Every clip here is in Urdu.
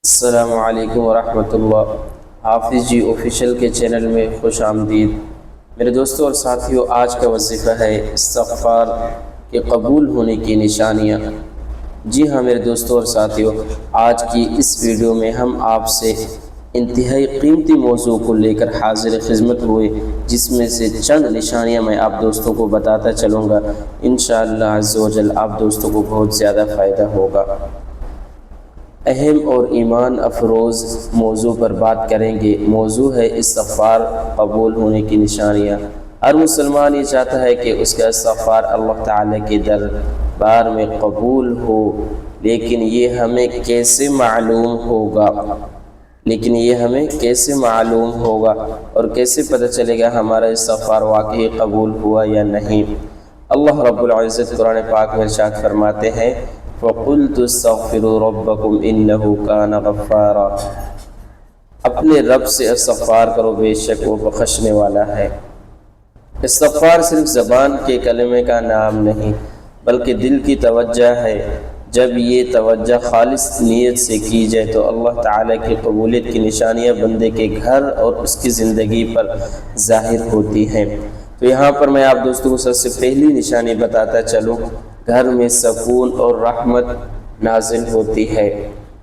السلام علیکم ورحمۃ اللہ۔ حافظ جی آفیشیل کے چینل میں خوش آمدید۔ میرے دوستوں اور ساتھیوں، آج کا وظیفہ ہے استغفار کے قبول ہونے کی نشانیاں۔ جی ہاں میرے دوستوں اور ساتھیوں، آج کی اس ویڈیو میں ہم آپ سے انتہائی قیمتی موضوع کو لے کر حاضر خدمت ہوئے، جس میں سے چند نشانیاں میں آپ دوستوں کو بتاتا چلوں گا۔ انشاءاللہ عز و جل آپ دوستوں کو بہت زیادہ فائدہ ہوگا۔ اہم اور ایمان افروز موضوع پر بات کریں گے۔ موضوع ہے استغفار قبول ہونے کی نشانیاں۔ ہر مسلمان یہ چاہتا ہے کہ اس کا استغفار اللہ تعالیٰ کے دربار میں قبول ہو، لیکن یہ ہمیں کیسے معلوم ہوگا اور کیسے پتہ چلے گا ہمارا استغفار واقعی قبول ہوا یا نہیں؟ اللہ رب العزت قرآن پاک میں ارشاد فرماتے ہیں، فَقُلْتُ اسْتَغْفِرُوا رَبَّكُمْ إِنَّهُ كَانَ غَفَّارًا۔ اپنے رب سے استغفار کرو، بے شک وہ بخشنے والا ہے۔ استغفار صرف زبان کے کلمے کا نام نہیں، بلکہ دل کی توجہ ہے۔ جب یہ توجہ خالص نیت سے کی جائے تو اللہ تعالیٰ کی قبولیت کی نشانیاں بندے کے گھر اور اس کی زندگی پر ظاہر ہوتی ہیں۔ تو یہاں پر میں آپ دوستوں کو سب سے پہلی نشانی بتاتا چلوں، گھر میں سکون اور رحمت نازل ہوتی ہے۔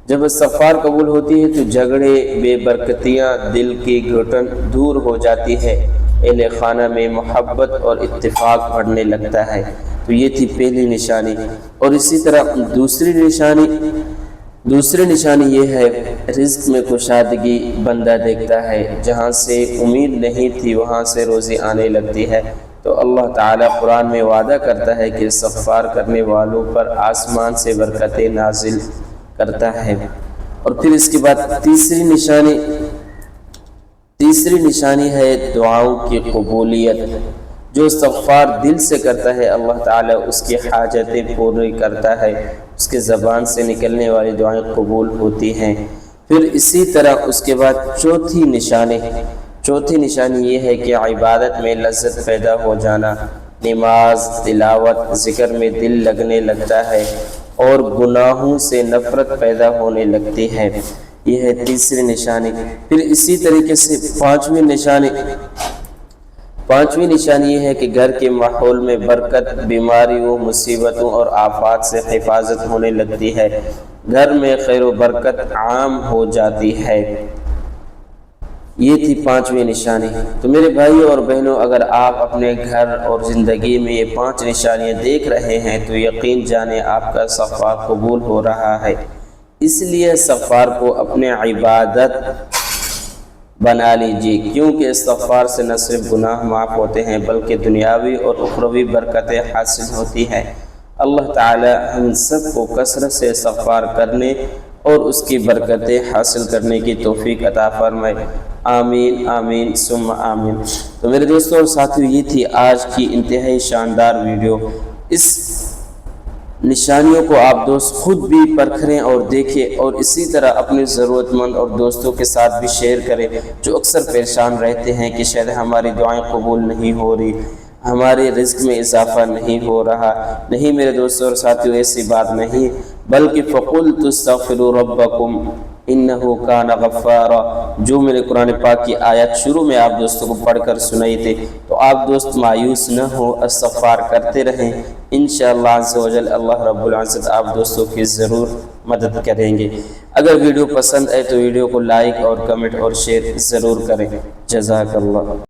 جب استغفار قبول ہوتی ہے تو جھگڑے، بے برکتیاں، دل کی گھٹن دور ہو جاتی ہے، اہل خانہ میں محبت اور اتفاق بڑھنے لگتا ہے۔ تو یہ تھی پہلی نشانی۔ اور اسی طرح دوسری نشانی یہ ہے، رزق میں کشادگی بندہ دیکھتا ہے، جہاں سے امید نہیں تھی وہاں سے روزی آنے لگتی ہے۔ تو اللہ تعالیٰ قرآن میں وعدہ کرتا ہے کہ استغفار کرنے والوں پر آسمان سے برکتیں نازل کرتا ہے۔ اور پھر اس کے بعد تیسری نشانی ہے دعاؤں کی قبولیت۔ جو استغفار دل سے کرتا ہے اللہ تعالیٰ اس کی حاجتیں پوری کرتا ہے، اس کے زبان سے نکلنے والی دعائیں قبول ہوتی ہیں۔ پھر اسی طرح اس کے بعد چوتھی نشانی یہ ہے کہ عبادت میں لذت پیدا ہو جانا، نماز، تلاوت، ذکر میں دل لگنے لگتا ہے اور گناہوں سے نفرت پیدا ہونے لگتی ہے۔ یہ ہے تیسری نشانی۔ پھر اسی طریقے سے پانچویں نشانی یہ ہے کہ گھر کے ماحول میں برکت، بیماریوں، مصیبتوں اور آفات سے حفاظت ہونے لگتی ہے، گھر میں خیر و برکت عام ہو جاتی ہے۔ یہ تھی پانچویں نشانی۔ تو میرے بھائیوں اور بہنوں، اگر آپ اپنے گھر اور زندگی میں یہ 5 نشانیاں دیکھ رہے ہیں تو یقین جانیں آپ کا استغفار قبول ہو رہا ہے۔ اس لیے استغفار کو اپنے عبادت بنا لیجیے، کیونکہ استغفار سے نہ صرف گناہ معاف ہوتے ہیں بلکہ دنیاوی اور اخروی برکتیں حاصل ہوتی ہیں۔ اللہ تعالی ہم سب کو کثرت سے استغفار کرنے اور اس کی برکتیں حاصل کرنے کی توفیق عطا فرمائے۔ آمین آمین ثم آمین۔ تو میرے دوستوں اور ساتھیوں، یہ تھی آج کی انتہائی شاندار ویڈیو۔ اس نشانیوں کو آپ دوست خود بھی پرکھیں اور دیکھیں، اور اسی طرح اپنے ضرورت مند اور دوستوں کے ساتھ بھی شیئر کریں، جو اکثر پریشان رہتے ہیں کہ شاید ہماری دعائیں قبول نہیں ہو رہی، ہمارے رزق میں اضافہ نہیں ہو رہا۔ نہیں میرے دوستوں اور ساتھیوں، ایسی بات نہیں، بلکہ فَقُلْتُ اسْتَغْفِرُوا رَبَّكُمْ إِنَّهُ كَانَ غَفَّارًا، جو میرے قرآن پاک کی آیت شروع میں آپ دوستوں کو پڑھ کر سنائی تھی، تو آپ دوست مایوس نہ ہو، استغفار کرتے رہیں۔ انشاءاللہ عز و جل اللہ رب العزت آپ دوستوں کی ضرور مدد کریں گے۔ اگر ویڈیو پسند آئے تو ویڈیو کو لائک اور کمنٹ اور شیئر ضرور کریں۔ جزاک اللہ۔